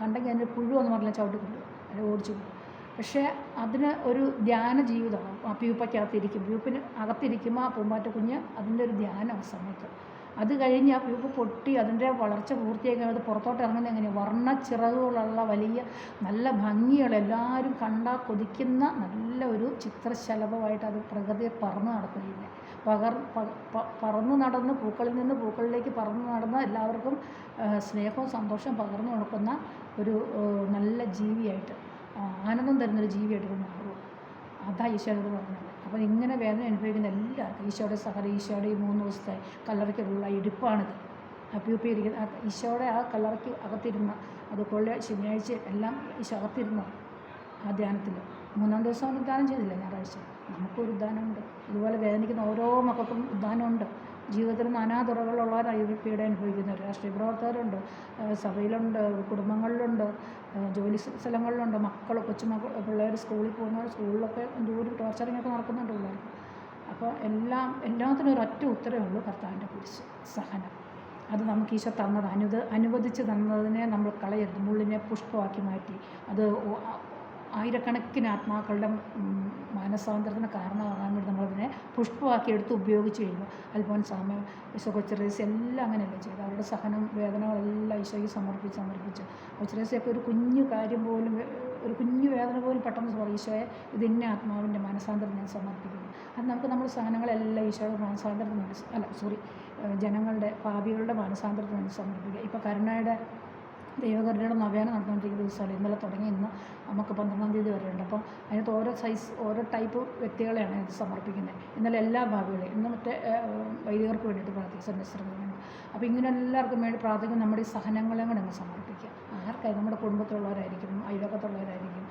[SPEAKER 1] കണ്ടെങ്കിൽ അതിൻ്റെ പുഴുവെന്ന് പറഞ്ഞാൽ ചവിട്ടിക്കൊണ്ടു അതിനെ ഓടിച്ചു പോകും. പക്ഷേ അതിന് ഒരു ധ്യാന ജീവിതമാണ്. ആ പ്യൂപ്പയ്ക്കകത്തിരിക്കും, പ്യൂപ്പിന് അകത്തിരിക്കുമ്പോൾ ആ പൂമ്പാറ്റ കുഞ്ഞ് അതിൻ്റെ ഒരു ധ്യാനം സമയത്ത്. അത് കഴിഞ്ഞ് ആ പ്യൂപ്പ് പൊട്ടി അതിൻ്റെ വളർച്ച പൂർത്തിയാക്കി അത് പുറത്തോട്ട് ഇറങ്ങുന്നത് എങ്ങനെയാണ്? വർണ്ണച്ചിറകുകളുള്ള വലിയ നല്ല ഭംഗിയുള്ള എല്ലാവരും കണ്ടാൽ കൊതിക്കുന്ന നല്ല ഒരു ചിത്രശലഭമായിട്ട് അത് പ്രകൃതിയെ പറന്ന് നടക്കുകയില്ലേ. പറന്ന് നടന്ന് പൂക്കളിൽ നിന്ന് പൂക്കളിലേക്ക് പറന്ന് നടന്ന് എല്ലാവർക്കും സ്നേഹവും സന്തോഷവും പകർന്നു കൊടുക്കുന്ന ഒരു നല്ല ജീവിയായിട്ട്, ആനന്ദം തരുന്നൊരു ജീവിയായിട്ട് മാറും. അതാ ഈശോയോട് പറഞ്ഞത്. അപ്പോൾ ഇങ്ങനെ വേദന അനുഭവിക്കുന്ന എല്ലാവർക്കും ഈശോയുടെ സഹനം, ഈശോയുടെ ഈ 3 ദിവസത്തെ കല്ലറയ്ക്കുള്ള ഇരിപ്പാണിത്. അപ്യൂപ്പിയിരിക്കുന്ന ഈശോയുടെ ആ കല്ലറയ്ക്ക് അകത്തിരുന്ന അതുപോലെ ശനിയാഴ്ച എല്ലാം ഈശോ അകത്തിരുന്ന ആ ധ്യാനത്തിൽ 3-ാം ദിവസം അവൻ ഉദ്ധാനം ചെയ്തില്ല, ഞായറാഴ്ച. നമുക്കൊരു ഉദ്ധാനമുണ്ട്. ഇതുപോലെ വേദനിക്കുന്ന ഓരോ മക്കൾക്കും ഉദ്ധാനമുണ്ട്. ജീവിതത്തിൽ നാനാതുറകളുള്ളവരാണ് ഈ പീഡ അനുഭവിക്കുന്നവർ. രാഷ്ട്രീയ പ്രവർത്തകരുണ്ട്, സഭയിലുണ്ട്, കുടുംബങ്ങളിലുണ്ട്, ജോലി സ്ഥലങ്ങളിലുണ്ട്, പിള്ളേർ സ്കൂളിൽ പോകുന്നവർ, സ്കൂളിലൊക്കെ ദൂരം ടോർച്ചറിങ്ങൊക്കെ നടക്കുന്നുണ്ട് പിള്ളേർക്ക്. അപ്പോൾ എല്ലാത്തിനും ഒരൊറ്റ ഉത്തരവേ ഉള്ളൂ, കർത്താവിൻ്റെ കുരിശ്, സഹനം. അത് നമുക്ക് ഈശോ തന്നത്, അനുവദിച്ച് തന്നതിനെ നമ്മൾ കളയരുത്. മുള്ളിനെ പുഷ്പമാക്കി മാറ്റി അത് ആയിരക്കണക്കിന് ആത്മാക്കളുടെ മാനസാന്തരത്തിന് കാരണമാകാൻ വേണ്ടി നമ്മളതിനെ പുഷ്പമാക്കി എടുത്ത് ഉപയോഗിച്ച് കഴിയുമ്പോൾ അൽഫോൻസാമ്മ, ഈശോ കൊച്ചറേസ്യ എല്ലാം അങ്ങനെയല്ലേ ചെയ്ത്. അവരുടെ സഹനം വേദനകളെല്ലാം ഈശോയ്ക്ക് സമർപ്പിച്ച് കൊച്ചറേസ്യൊക്കെ ഒരു കുഞ്ഞു കാര്യം പോലും, ഒരു കുഞ്ഞു വേദന പോലും പെട്ടെന്ന് പറയും, ഈശോയെ ഇത് ഇന്ന ആത്മാവിൻ്റെ മാനസാന്തരം ഞാൻ സമർപ്പിക്കുന്നു. അത് നമുക്ക് നമ്മുടെ സഹനങ്ങളെല്ലാം ഈശോയുടെ മാനസാന്തരത്തിന് വേണ്ടി ജനങ്ങളുടെ പാപികളുടെ മാനസാന്തരത്തിന് വേണ്ടി സമർപ്പിക്കുക. ഇപ്പോൾ കരുണയുടെ ദൈവകരുണയുടെ നവേന നടന്നുകൊണ്ടിരിക്കുന്ന ദിവസമല്ല, ഇന്നലെ തുടങ്ങി ഇന്ന് നമുക്ക് 12-ാം തീയതി വരെയുണ്ട്. അപ്പം അതിനകത്ത് ഓരോ ടൈപ്പ് വ്യക്തികളെയാണ് ഇത് സമർപ്പിക്കുന്നത്. ഇന്നലെ എല്ലാ ഭാവികളെയും, ഇന്ന് മറ്റേ വൈദികർക്ക് വേണ്ടിയിട്ട് പ്രാർത്ഥിക്കുന്ന. അപ്പോൾ ഇങ്ങനെ എല്ലാവർക്കും വേണ്ടി പ്രാർത്ഥിക്കും. നമ്മുടെ ഈ സഹനങ്ങളെയും കൂടെ അങ്ങ് സമർപ്പിക്കുക. ആർക്കായി? നമ്മുടെ കുടുംബത്തിലുള്ളവരായിരിക്കും, അയൽവക്കത്തുള്ളവരായിരിക്കും,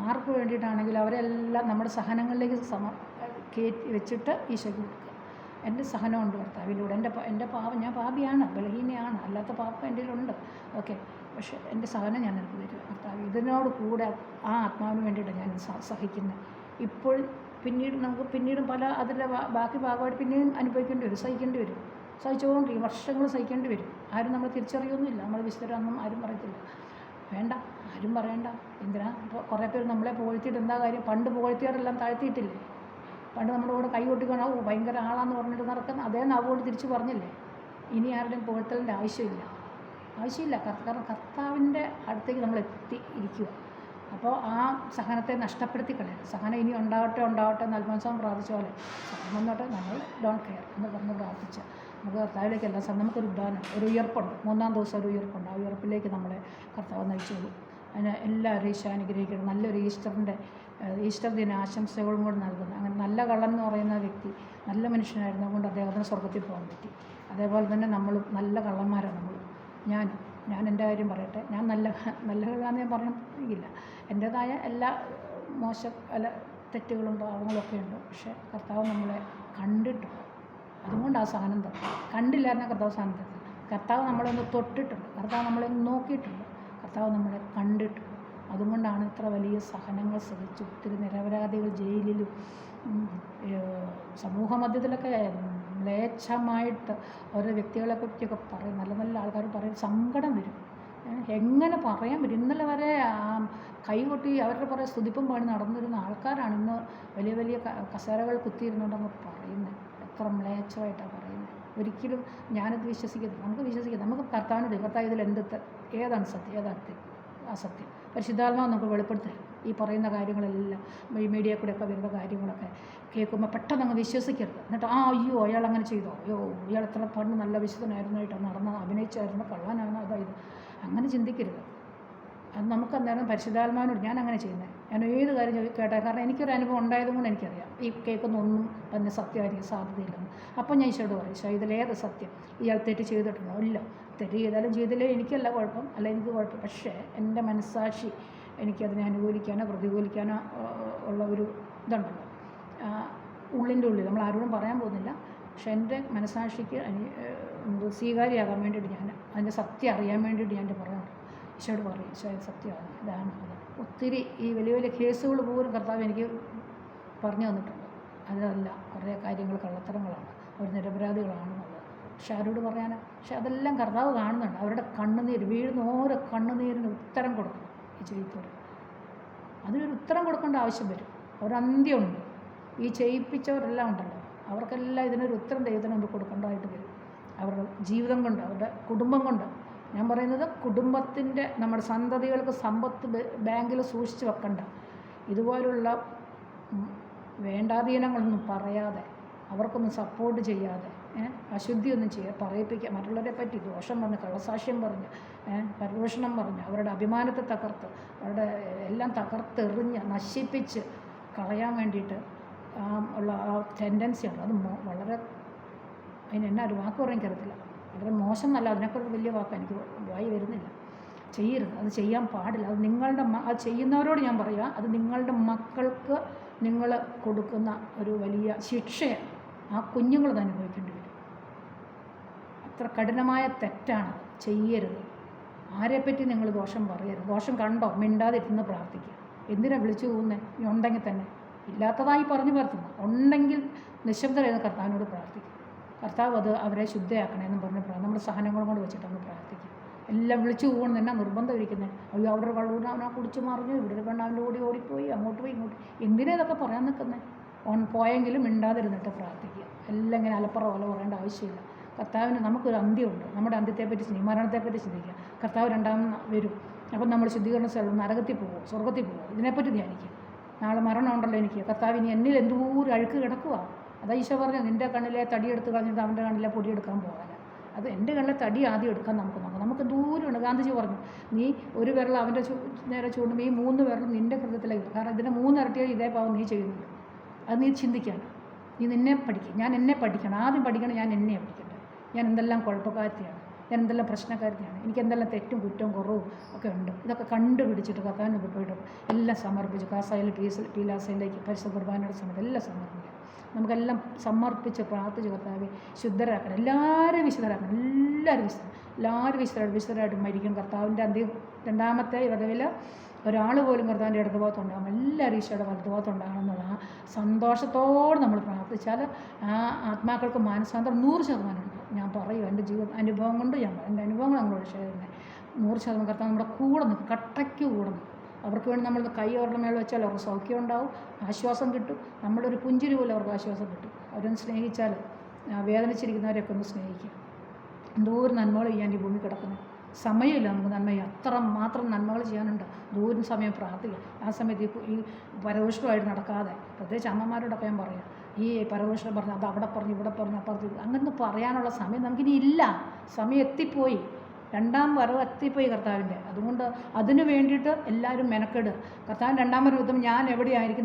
[SPEAKER 1] ആർക്ക് വേണ്ടിയിട്ടാണെങ്കിലും അവരെല്ലാം നമ്മുടെ സഹനങ്ങളിലേക്ക് കയറ്റി വെച്ചിട്ട് ഈശോയ്ക്ക് കൊടുക്കുക. എൻ്റെ സഹനമുണ്ട് കർത്താവിലൂടെ, എൻ്റെ പാപം, ഞാൻ പാപിയാണ്, ബലഹീനയാണ്, അല്ലാത്ത പാപം എൻ്റെ ഉണ്ട്, ഓക്കെ, പക്ഷേ എൻ്റെ സഹനം ഞാൻ നിനക്ക് തരും കർത്താവ്. ഇതിനോട് കൂടെ ആ ആത്മാവിന് വേണ്ടിയിട്ടാണ് ഞാൻ സഹിക്കുന്നത്. ഇപ്പോൾ പിന്നീടും പല അതിൻ്റെ ബാക്കി ഭാഗമായിട്ട് പിന്നെയും അനുഭവിക്കേണ്ടി വരും, സഹിക്കേണ്ടി വരും, സഹിച്ചുകൊണ്ടിരിക്കും, വർഷങ്ങൾ സഹിക്കേണ്ടി വരും. ആരും നമ്മൾ തിരിച്ചറിയൊന്നുമില്ല, നമ്മൾ വിശുദ്ധരാണെന്നും ആരും പറയത്തില്ല. വേണ്ട, ആരും പറയണ്ട. എന്തിനാ? ഇപ്പോൾ കുറേ പേര് നമ്മളെ പുകഴ്ത്തിയിട്ട് എന്താ കാര്യം? പണ്ട് പുകഴ്ത്തിയവരെല്ലാം താഴ്ത്തിയിട്ടില്ലേ? പണ്ട് നമ്മുടെ കൂടെ കൈ കൊട്ടിക്കണം, ഭയങ്കര ആളാന്ന് പറഞ്ഞിട്ട് നടക്കുന്ന അതേ നാവുകൊണ്ട് തിരിച്ച് പറഞ്ഞില്ലേ? ഇനി ആരുടെയും പുകഴ്ത്തലിൻ്റെ ആവശ്യമില്ല. കാരണം കർത്താവിൻ്റെ അടുത്തേക്ക് നമ്മൾ ഇരിക്കുക. അപ്പോൾ ആ സഹനത്തെ നഷ്ടപ്പെടുത്തി കളയരുത്. സഹനം ഇനി ഉണ്ടാവട്ടെ എന്ന് അൽഫോൻസാമ്മ പ്രാർത്ഥിച്ച പോലെ സഹനം വന്നോട്ടെ, നമ്മൾ ഡോണ്ട് കെയർ എന്ന് പറഞ്ഞ് പ്രാർത്ഥിച്ച് നമുക്ക് കർത്താവിലേക്ക് എല്ലാം നമുക്കൊരു ഉദ്ധാനം, ഒരു ഉയർപ്പുണ്ട്. 3-ാം ദിവസം ഒരു ഉയർപ്പുണ്ട്. ആ ഉയർപ്പിലേക്ക് നമ്മളെ കർത്താവ് നയിച്ചോളൂ. അതിന് എല്ലാവരും ഈശോ അനുഗ്രഹിക്കണം. നല്ലൊരു ഈസ്റ്റർ ദിന ആശംസകളും കൂടെ നൽകുന്നു. അങ്ങനെ നല്ല കള്ളൻ എന്ന് പറയുന്ന വ്യക്തി നല്ല മനുഷ്യനായിരുന്നു, അതുകൊണ്ട് അദ്ദേഹത്തിന് സ്വർഗ്ഗത്തിൽ പോകാൻ പറ്റി. അതേപോലെ തന്നെ നമ്മളും നല്ല കള്ളന്മാരാണ്. ഞാൻ എൻ്റെ കാര്യം പറയട്ടെ, ഞാൻ നല്ല കള്ളാന്ന് ഞാൻ പറഞ്ഞില്ല. എൻ്റേതായ എല്ലാ തെറ്റുകളും പാവങ്ങളൊക്കെ ഉണ്ട്. പക്ഷേ കർത്താവ് നമ്മളെ കണ്ടിട്ടുണ്ട്, അതുകൊണ്ട് ആ സഹനം തന്നു. കണ്ടില്ലായിരുന്ന കർത്താവ് സഹനം തന്നു. കർത്താവ് നമ്മളെ ഒന്ന് തൊട്ടിട്ടുണ്ട്, കർത്താവ് നമ്മളെ ഒന്ന് നോക്കിയിട്ടുണ്ട്, കർത്താവ് നമ്മളെ കണ്ടിട്ടുണ്ട്. അതുകൊണ്ടാണ് ഇത്ര വലിയ സഹനങ്ങൾ സഹിച്ച് ഒത്തിരി നിരപരാധികൾ ജയിലിലും സമൂഹ മധ്യത്തിലൊക്കെ മ്ലേച്ഛമായിട്ട് ഓരോ വ്യക്തികളെ പറ്റിയൊക്കെ പറയും. നല്ല ആൾക്കാർ പറയും, സങ്കടം വരും. എങ്ങനെ പറയാൻ പറ്റും? ഇന്നലെ വരെ കൈകൊട്ടി അവരുടെ കുറേ സ്തുതിപ്പും പാടി നടന്നിരുന്ന ആൾക്കാരാണ് ഇന്ന് വലിയ കസേരകൾ കുത്തിയിരുന്നുകൊണ്ടങ്ങ് പറയുന്നത്. എത്ര മ്ലേച്ഛമായിട്ടാണ് പറയുന്നത്. ഒരിക്കലും ഞാനത് വിശ്വസിക്കരുത്. നമുക്ക് വിശ്വസിക്കാം. നമുക്ക് കർത്താവിനോട് കർത്താവ് ഇതിൽ ഏതാണ് സത്യം, ഏതാണ് അസത്യം? പരിശുദ്ധാത്മാവ് നമുക്ക് വെളിപ്പെടുത്തരും. ഈ പറയുന്ന കാര്യങ്ങളെല്ലാം ഈ മീഡിയ കൂടെയൊക്കെ വരുന്ന കാര്യങ്ങളൊക്കെ കേൾക്കുമ്പോൾ പെട്ടെന്ന് അങ്ങ് വിശ്വസിക്കരുത്. എന്നിട്ട് അയ്യോ അയാൾ അങ്ങനെ ചെയ്തോ, ഇയാൾ എത്ര പണ്ട് നല്ല വിശുദ്ധനായിരുന്നായിട്ടാണ് അഭിനയിച്ചായിരുന്നു, കള്ളനായിരുന്നു, അതായത് അങ്ങനെ ചിന്തിക്കരുത്. അത് നമുക്ക് അന്നേരം പരിശുദ്ധാത്മാവിനോട് ഞാൻ അങ്ങനെ ചെയ്യുന്നത്. ഞാൻ ഏത് കാര്യം കേട്ടാൽ, കാരണം എനിക്കൊരു അനുഭവം ഉണ്ടായതുകൊണ്ട് എനിക്കറിയാം ഈ കേൾക്കുന്ന ഒന്നും തന്നെ സത്യമായിരിക്കും സാധ്യതയില്ലെന്ന്. അപ്പം ഞാൻ ഈശോയോട് പറയും, ഈശോ ഇതിലേത് സത്യം? ഇയാൾ തെറ്റ് ചെയ്തിട്ടുണ്ടോ? ഇല്ല. തെറ്റ് ചെയ്താലും ചെയ്തില്ലേ എനിക്കല്ല കുഴപ്പം, അല്ല എനിക്ക് കുഴപ്പം. പക്ഷേ എൻ്റെ മനസ്സാക്ഷി എനിക്കതിനെ അനുകൂലിക്കാനോ പ്രതികൂലിക്കാനോ ഉള്ള ഒരു ഇതുണ്ടല്ലോ ഉള്ളിൻ്റെ ഉള്ളിൽ. നമ്മൾ ആരോടും പറയാൻ പോകുന്നില്ല. പക്ഷേ എൻ്റെ മനസ്സാക്ഷിക്ക് സ്വീകാര്യമാകാൻ വേണ്ടിയിട്ട് ഞാൻ അതിൻ്റെ സത്യം അറിയാൻ വേണ്ടിയിട്ട് ഞാൻ എൻ്റെ പറയാറുണ്ട്. ഈശോയോട് പറയും, ഈശോ സത്യമാണ്, ഇതാണ് അത്. ഒത്തിരി ഈ വലിയ കേസുകൾ പോലും കർത്താവ് എനിക്ക് പറഞ്ഞു തന്നിട്ടുണ്ട്. അതല്ല, കുറേ കാര്യങ്ങൾ കള്ളത്തരങ്ങളാണ്, അവർ നിരപരാധികളാണെന്നുള്ളത്. പക്ഷെ ആരോട് പറയാനാ? പക്ഷെ അതെല്ലാം കർത്താവ് കാണുന്നുണ്ട്. അവരുടെ കണ്ണുനീര് വീഴുന്ന ഓരോ കണ്ണുനീരിന് ഉത്തരം കൊടുക്കണം ഈ ചെയ്യിപ്പോര്. അതിനൊരു ഉത്തരം കൊടുക്കേണ്ട ആവശ്യം വരും. ഒരന്ത്യമുണ്ട്. ഈ ചെയ്യിപ്പിച്ചവരെല്ലാം ഉണ്ടല്ലോ, അവർക്കെല്ലാം ഇതിനൊരു ഉത്തരം ദൈവത്തിന് മുമ്പ് കൊടുക്കേണ്ടതായിട്ട് വരും. അവരുടെ ജീവിതം കൊണ്ട്, അവരുടെ കുടുംബം കൊണ്ട്. ഞാൻ പറയുന്നത് കുടുംബത്തിൻ്റെ, നമ്മുടെ സന്തതികൾക്ക് സമ്പത്ത് ബാങ്കിൽ സൂക്ഷിച്ച് വെക്കണ്ട. ഇതുപോലുള്ള വേണ്ടാധീനങ്ങളൊന്നും പറയാതെ, അവർക്കൊന്നും സപ്പോർട്ട് ചെയ്യാതെ, അശുദ്ധിയൊന്നും പറയിപ്പിക്കുക, മറ്റുള്ളവരെ പറ്റി ദോഷം പറഞ്ഞ്, കള്ളസാക്ഷ്യം പറഞ്ഞ്, പരദൂഷണം പറഞ്ഞ്, അവരുടെ അഭിമാനത്തെ തകർത്ത്, അവരുടെ എല്ലാം തകർത്തെറിഞ്ഞ് നശിപ്പിച്ച് കളയാൻ വേണ്ടിയിട്ട് ഉള്ള ആ ടെൻഡൻസിയുണ്ട്. അത് വളരെ, അതിനെന്നാ ഒരു വാക്ക് പറയാൻ കരുത്തില്ല, വളരെ മോശം എന്നല്ല, അതിനെക്കുറിച്ച് വലിയ വാക്ക് എനിക്ക് വായി വരുന്നില്ല. ചെയ്യരുത്, അത് ചെയ്യാൻ പാടില്ല. അത് നിങ്ങളുടെ അത് ചെയ്യുന്നവരോട് ഞാൻ പറയുക, അത് നിങ്ങളുടെ മക്കൾക്ക് നിങ്ങൾ കൊടുക്കുന്ന ഒരു വലിയ ശിക്ഷയാണ്. ആ കുഞ്ഞുങ്ങളത് അനുഭവിക്കേണ്ടി വരും. അത്ര കഠിനമായ തെറ്റാണ്, ചെയ്യരുത്. ആരെപ്പറ്റി നിങ്ങൾ ദോഷം പറയരുത്. ദോഷം കണ്ടോ, മിണ്ടാതിരുന്ന് പ്രാർത്ഥിക്കുക. എന്തിനാണ് വിളിച്ചു പോകുന്നത്? ഉണ്ടെങ്കിൽ തന്നെ, ഇല്ലാത്തതായി പറഞ്ഞു പരത്തുന്നു. ഉണ്ടെങ്കിൽ നിശബ്ദരായിരുന്ന കർത്താവിനോട് പ്രാർത്ഥിക്കും. കർത്താവ് അത് അവരെ ശുദ്ധയാക്കണമെന്നും പറഞ്ഞ് നമ്മുടെ സഹനങ്ങളും കൊണ്ട് വെച്ചിട്ടങ്ങ് പ്രാർത്ഥിക്കും. എല്ലാം വിളിച്ചു പോകണം തന്നെ നിർബന്ധം ഇരിക്കുന്നത്. അയ്യോ അവിടെ കള്ളൂർ അവനാ കുടിച്ച് മറിഞ്ഞു, ഇവിടെ ഒരു പെണ്ണാവിൻ്റെ ഓടിപ്പോയി, അങ്ങോട്ട് പോയി ഇങ്ങോട്ട്. എന്തിനാ ഇതൊക്കെ പറയാൻ നിൽക്കുന്നത്? പോയെങ്കിലും മിണ്ടാതിരുന്നിട്ട് പ്രാർത്ഥിക്കുക. എല്ലാം ഇങ്ങനെ അലപ്പുറ പോലെ പറയേണ്ട ആവശ്യമില്ല. കർത്താവിന് നമുക്കൊരു അന്ത്യമുണ്ട്. നമ്മുടെ അന്ത്യത്തെപ്പറ്റി ചിന്തിക്കുക, മരണത്തെപ്പറ്റി ചിന്തിക്കുക. കർത്താവ് രണ്ടാമത് വരും. അപ്പം നമ്മൾ ശുദ്ധീകരണ സ്ഥലം നരകത്തിൽ പോകുമോ സ്വർഗത്തിൽ പോകുമോ, ഇതിനെപ്പറ്റി ധ്യാനിക്കുക. നാളെ മരണം ഉണ്ടല്ലോ എനിക്ക്. കർത്താവ് ഇനി എന്നിൽ എന്തോരം അഴുക്ക് കിടക്കുക. അതാ ഈശോ പറഞ്ഞു, നിൻ്റെ കണ്ണിലെ തടിയെടുത്ത് കളഞ്ഞിട്ട് അവൻ്റെ കണ്ണിലെ പൊടിയെടുക്കാൻ പോകാൻ. അത് എൻ്റെ കണ്ണിലെ തടി ആദ്യം എടുക്കാൻ നമുക്ക് നോക്കാം. നമുക്ക് ദൂരമുണ്ട്. ഗാന്ധിജി പറഞ്ഞു, നീ ഒരു വിരൽ അവൻ്റെ നേരെ ചൂണ്ടുമ്പോൾ ഈ 3 വിരലും നിൻ്റെ ഹൃദയത്തിലേക്ക്. കാരണം ഇതിൻ്റെ 3 ഇരട്ടിയായി ഇതേ പാവം നീ ചെയ്യുന്നുണ്ട്. അത് നീ ചിന്തിക്കണം. നീ നിന്നെ പഠിക്കും. ഞാൻ എന്നെ പഠിക്കണം. ആദ്യം പഠിക്കണം, ഞാൻ എന്നെ പഠിക്കട്ടെ. ഞാൻ എന്തെല്ലാം കുഴപ്പക്കാരത്തിയാണ്, ഞാൻ എന്തെല്ലാം പ്രശ്നക്കാരത്തിയാണ്, എനിക്ക് എന്തെല്ലാം തെറ്റും കുറ്റവും കുറവും ഒക്കെ ഉണ്ട്. ഇതൊക്കെ കണ്ടുപിടിച്ചിട്ട് കർത്താവിന് പോയിട്ട് എല്ലാം സമർപ്പിച്ച് കാസായാലും പീലാസയിലേക്ക് പരിശുദ്ധ കുർബാനയുടെ സമയത്ത് എല്ലാം സമർപ്പിക്കുക. നമുക്കെല്ലാം സമർപ്പിച്ച് പ്രാർത്ഥിച്ച് കർത്താവെ ശുദ്ധരാക്കണം. എല്ലാവരും വിശുദ്ധരാക്കണം. എല്ലാവരും വിശുദ്ധരായിട്ട് മരിക്കും. കർത്താവിൻ്റെ രണ്ടാമത്തെ വരവിൽ ഒരാൾ പോലും കർത്താവിൻ്റെ ഇടത് ഭാഗത്തുണ്ടാകും. എല്ലാവരും ഈശോയുടെ വലതു ഭാഗത്തുണ്ടാകണം എന്നുള്ള ആ സന്തോഷത്തോടെ നമ്മൾ പ്രാർത്ഥിച്ചാൽ ആ ആത്മാക്കൾക്ക് മാനസാന്തരം 100% ഉണ്ട്. ഞാൻ പറയും, എൻ്റെ അനുഭവം കൊണ്ട് ഞാൻ പറയും. എൻ്റെ അനുഭവങ്ങൾ നമ്മളോട് ഷെയർ ചെയ്യുന്നത് 100% കർത്താവ് നമ്മുടെ കൂടെ നിൽക്കും, കട്ടയ്ക്ക് കൂടെ നിൽക്കും. അവർക്ക് വേണ്ടി നമ്മൾ കൈ അവരുടെ മേൽ വെച്ചാൽ അവർക്ക് സൗഖ്യം ഉണ്ടാവും, ആശ്വാസം കിട്ടും. നമ്മുടെ ഒരു പുഞ്ചിരി പോലെ അവർക്ക് ആശ്വാസം കിട്ടും. അവരൊന്ന് സ്നേഹിച്ചാൽ, വേദനിച്ചിരിക്കുന്നവരെയൊക്കെ ഒന്ന് സ്നേഹിക്കുക. എന്തോരം നന്മകൾ ചെയ്യാൻ ഈ ഭൂമി കിടക്കുന്നത്. സമയമില്ല നമുക്ക് നന്മ ചെയ്യാൻ. അത്ര മാത്രം നന്മകൾ ചെയ്യാനുണ്ട്. ദൂരം സമയം പ്രാർത്ഥിക്കുക. ആ സമയത്ത് ഈ പരദൂഷണമായിട്ട് നടക്കാതെ, പ്രത്യേകിച്ച് അമ്മമാരോടൊക്കെ ഞാൻ പറയാം, ഈ പരദൂഷണം പറഞ്ഞ് അത് അവിടെ പറഞ്ഞു ഇവിടെ പറഞ്ഞു അപ്പുറത്ത്, അങ്ങനെ പറയാനുള്ള സമയം നമുക്കിനി ഇല്ല. സമയം എത്തിപ്പോയി. രണ്ടാം വരവ് എത്തിപ്പോയി കർത്താവിൻ്റെ. അതുകൊണ്ട് അതിന് വേണ്ടിയിട്ട് എല്ലാവരും മെനക്കെടുക. കർത്താവിൻ്റെ രണ്ടാം വരവ് ഞാൻ എവിടെയായിരിക്കും